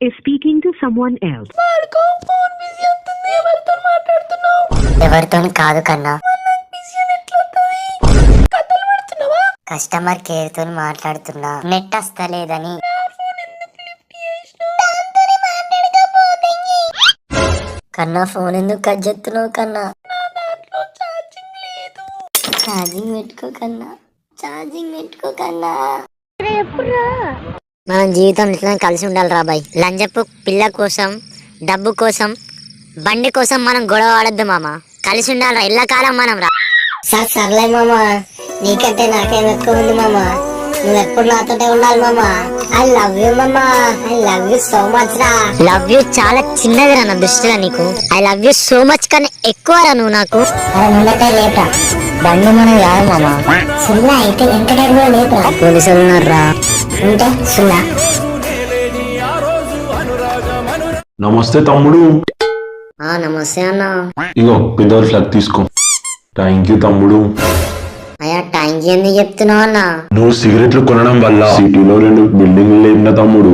is speaking to someone else. ఎవరితో కాదు కన్నా, కస్టమర్ కేర్ తో మాట్లాడుతున్నా, నెట్ వస్తలేదని. కన్నా ఫోన్ ఎందుకు కట్ చేస్తున్నావు కన్నా? ఛార్జింగ్ పెట్టుకో కన్నా, ఛార్జింగ్ పెట్టుకో కన్నా. మనం జీవితం ఇట్లా కలిసి ఉండాలి రా బాయ్. లంజపు పిల్ల కోసం, డబ్బు కోసం, బండి కోసం మనం గొడవ ఆడద్దు మామ. కలిసి ఉండాలి రా ఎల్లకాలం మనం రా. సార్ సర్లే మామ, నీకంటే నాకేం ఎక్కువ ఉంది మామ. నువ్వు ఎప్పుడు నాతోటే ఉండాలి మామ. ఐ లవ్ యూ మామ, I love you so much రా. లవ్ యూ చాలా చిన్నది రా నా దృష్టిలో నీకు. I love you so much కానీ ఎక్కువ రా నువ్వు నాకు. ముందటే లేపరా బండి మనం కాదు మామ. సున్నా అయితే వెంకటేరు కూడా లేపరా. పోలీసులు ఉన్నారా ఉంటే సున్నా. నమస్తే తమ్ముడు. నమస్తే అన్న. ఇగో పెద్దోళ్ళ ఫ్లాగ్ తీసుకో. థ్యాంక్ యూ తమ్ముడు. అయ్యా థ్యాంక్ యూ ఎందుకు చెప్తున్నావు అన్న? నువ్వు సిగరెట్లు కొనడం వల్ల సిటీలో 2 బిల్డింగ్లు లేపిన తమ్ముడు.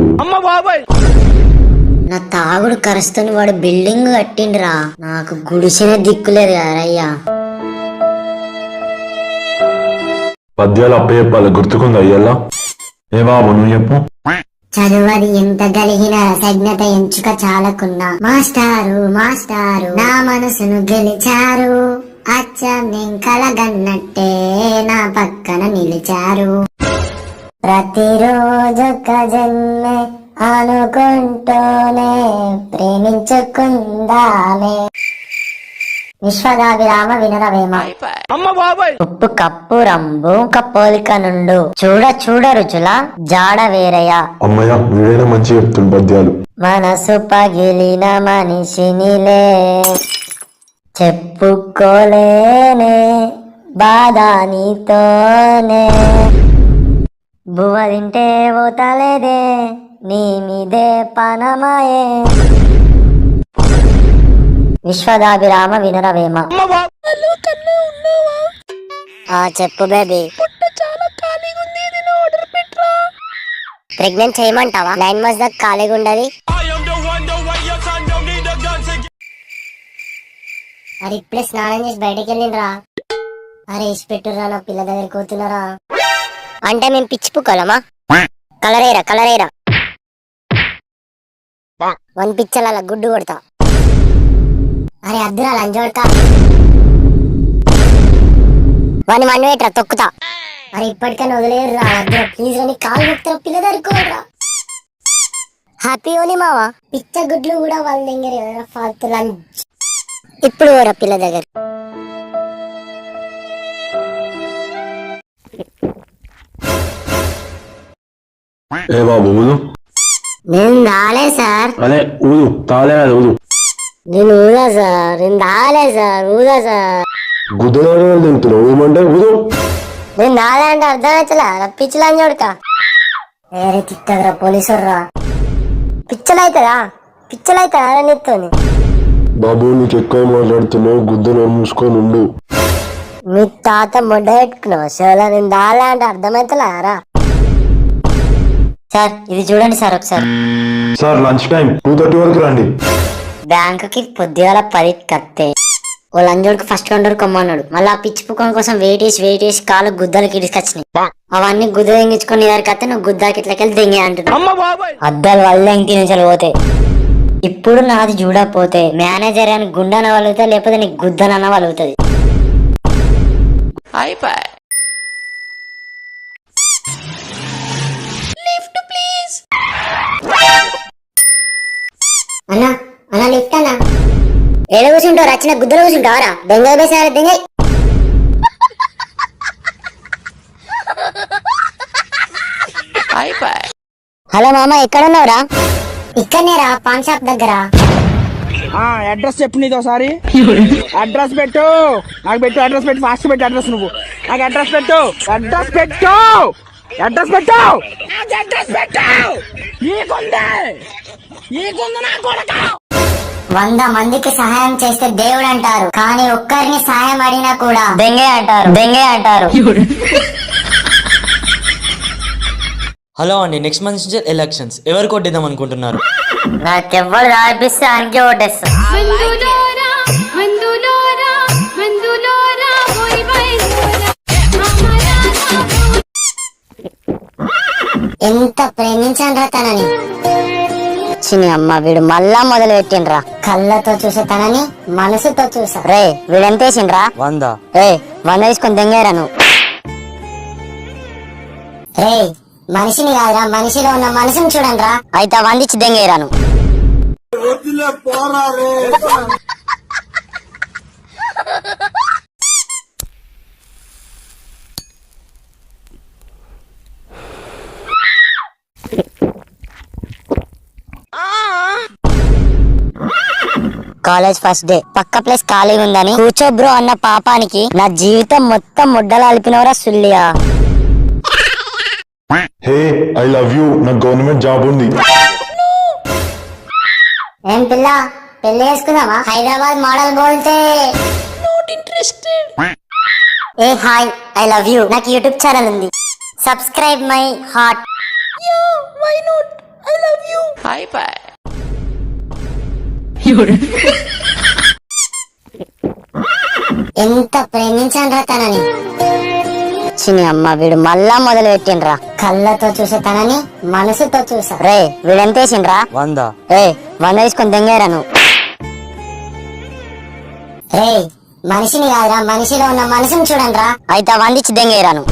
నా తాగుడు కరుస్తుని వాడు బిల్డింగ్ కట్టిండ్రా. నాకు గుడిసిన దిక్కులేదు కదయ్యా. పద్యాలు అప్ప చెప్పాలి, గుర్తుకుంది అయ్యల్లా. ఏ బాబు నువ్వు చెప్పు. చదువది ఎంత గలిగిన సజ్ఞత ఎంచుక చాలకున్నా, మాస్టారు మాస్టారు నా మనసును గెలిచారు. అచ్చం నేను కలగన్నట్టే నా పక్కన నిలిచారు. ప్రతిరోజొక్క జన్మే అనుకుంటూనే ప్రేమించుకుందామే. విశ్వదాభిరామ వినరవేమ. ఉప్పు కప్పు రంబు పోలిక నుండు, చూడ చూడ రుచుల జాడ వేరయ్య. అమ్మయ్య వీడైనా మంచి చెప్తుంది పద్యాలు. మనసు పగిలిన మనిషినిలే, చెప్పుకోలేనే బాధ నీతోనే. బువ్వ తింటే పోతలేదే, నీ మీదే పనమాయే. విశ్వదాభిరామ వినరవేమ. చెప్పు బేబీ. ప్రెగ్నెంట్ చేయమంటావా? 9 months దాకా ఖాళీగా ఉండదు. అరే ఇప్పుడే స్నానం చేసి బయటకు వెళ్ళిండ్రా. అరే ఇసి పెట్టుర్రా, నా పిల్ల దగ్గర కూతున్నారా. అంటే మేము పిచ్చిపుకోలమా? కలరేరా కలరేరా. 1 పిచ్చల గుడ్డు కొడతా. అరే అద్దురా లంజోడ్కా, వాని మండవేట్రా తొక్కుతా. అరే ఇప్పటికైనా వదిలేరురా, అద్దురా ప్లీజ్ రా, నీ కాలు మొక్కుతారా, పిల్ల దగ్గర. హ్యాపీ ఓని మావా. పిచ్చ గుడ్లు కూడా వాళ్ళ దగ్గర ఫాల్తు లంచ్. ఇప్పుడు ఓరా పిల్ల దగ్గర. ఏ బాబు ఊదు. నేను తాలే సార్. అదే ఊదు, తాలే అది ఊదు. నేను ఊదా సార్, నేను తాలే సార్, ఊదా సార్. గుద్దలో తింటున్నావు, ఊమంటే ఊదు. నేను తాలే అంటే అర్థం వచ్చలా, పిచ్చలని చూడక. వేరే తిట్టదురా పోలీసురా. పిచ్చలైతుందా నీతోని. బాబు నీకు ఎక్కువ మాట్లాడుతున్నావు, గుద్దలో మూసుకొని ఉండు. మీ తాత మొడ్డ పెట్టుకున్నావు షోలా. నేను దాలే అంటే అర్థమైతలేరా. సార్ ఇది చూడండి సార్ ఒకసారి. సార్ లంచ్ టైం 2:30 వరకు రండి. బ్యాంకుకి పొద్దుగాల 10 కత్తే ఓ లంజోడికి ఫస్ట్ కౌంటర్ కొమ్మన్నాడు. మళ్ళీ ఆ పిచ్చి పుక్కం కోసం వెయిట్ చేసి కాలు గుద్దలకి ఇడిసుకొచ్చినాయి. అవన్నీ గుద్ద దెంగించుకొని ఇద్దరికి కత్తే నువ్వు గుద్దాకి ఇట్లకెళ్ళి దెంగే అంటున్నావు. అద్దాలు వల్ల ఇంటి నుంచి పోతాయి. ఇప్పుడు నాది చూడకపోతే మేనేజర్ అని గుండెన వలుగుతా, లేకపోతే నీకు గుద్దనన్న వలుగుతుంది. అన్నా అన్నా లిఫ్ట్ అన్నా. ఏడ కూర్చుంటావు? రచ్చిన గుద్దలు కూర్చుంటావరా? దెంగ వేసారా దెంగ. హలో మామ ఎక్కడున్నావురా? ఇక్కడనే రా, పాన్ షాప్ దగ్గర. అడ్రస్ చెప్పు నీతో ఒకసారి. అడ్రస్ పెట్టు నాకు, పెట్టు అడ్రస్ పెట్టు, ఫాస్ట్ పెట్టు అడ్రస్. నువ్వు నాకు అడ్రస్ పెట్టు, అడ్రస్ పెట్టు, అడ్రస్ పెట్టు, అడ్రస్ పెట్టు. నీకుంది నా కొడుకు. 100 మందికి సహాయం చేస్తే దేవుడు అంటారు, కానీ ఒక్కరిని సహాయం అడిగినా కూడా దెంగే అంటారు. హలో అండి, నెక్స్ట్ మంత్ నుంచి ఎలక్షన్స్ ఎవరు కొట్టేద్దాం అనుకుంటున్నారు? నాకెవ్వరు రాయిపిస్తే ఆయనకే ఓటేస్తా. మందులోరా మందులోరా మందులోరా ఓయ్ బైలోరా అమరారా. ఎంత ప్రేమించాను తనని. చిన్ని అమ్మ వీడు మళ్ళా మొదలు పెట్టిండ్రా. కళ్ళతో చూసే తనని మనసుతో చూసా. రే వీడెంతేసిండ్రా? 100. రే 100 తీసుకొని దెంగేరా నువ్వు. రే మనిషిని కాదురా, మనిషిలో ఉన్న మనసుని చూడండిరా. అయితే 100 ఇచ్చి దెంగేరా నువ్వు. కాలేజ్ ఫస్ట్ డే, పక్క ప్లేస్ ఖాళీగా ఉందని కూర్చో బ్రో అన్న పాపానికి నా జీవితం మొత్తం ముడ్డలు అలిపినవరా సుల్లియా. హే ఐ లవ్ యూ, నాకు గవర్నమెంట్ జాబ్ ఉంది. ఏం పిల్ల పెళ్లి చేసుకుందామా? హైదరాబాద్ మోడల్ బోల్తే. ఏ హాయ్ ఐ లవ్ యూ, నాకు యూట్యూబ్ ఛానల్ ఉంది, సబ్స్క్రైబ్ మై హార్ట్. ఎంత ప్రేమించాను తనని. చిన్ని అమ్మ వీడు మళ్ళా మొదలు పెట్టిండ్రా. కళ్ళతో చూసే తనని మనసుతో చూసా. రే వీడెంతేసిండ్రా? 100. రే 100 తీసుకొని దెంగేరా నువ్వు. రే మనిషిని కాదురా, మనిషిలో ఉన్న మనసుని చూడండిరా. అయితే 100 ఇచ్చి దెంగేరా నువ్వు.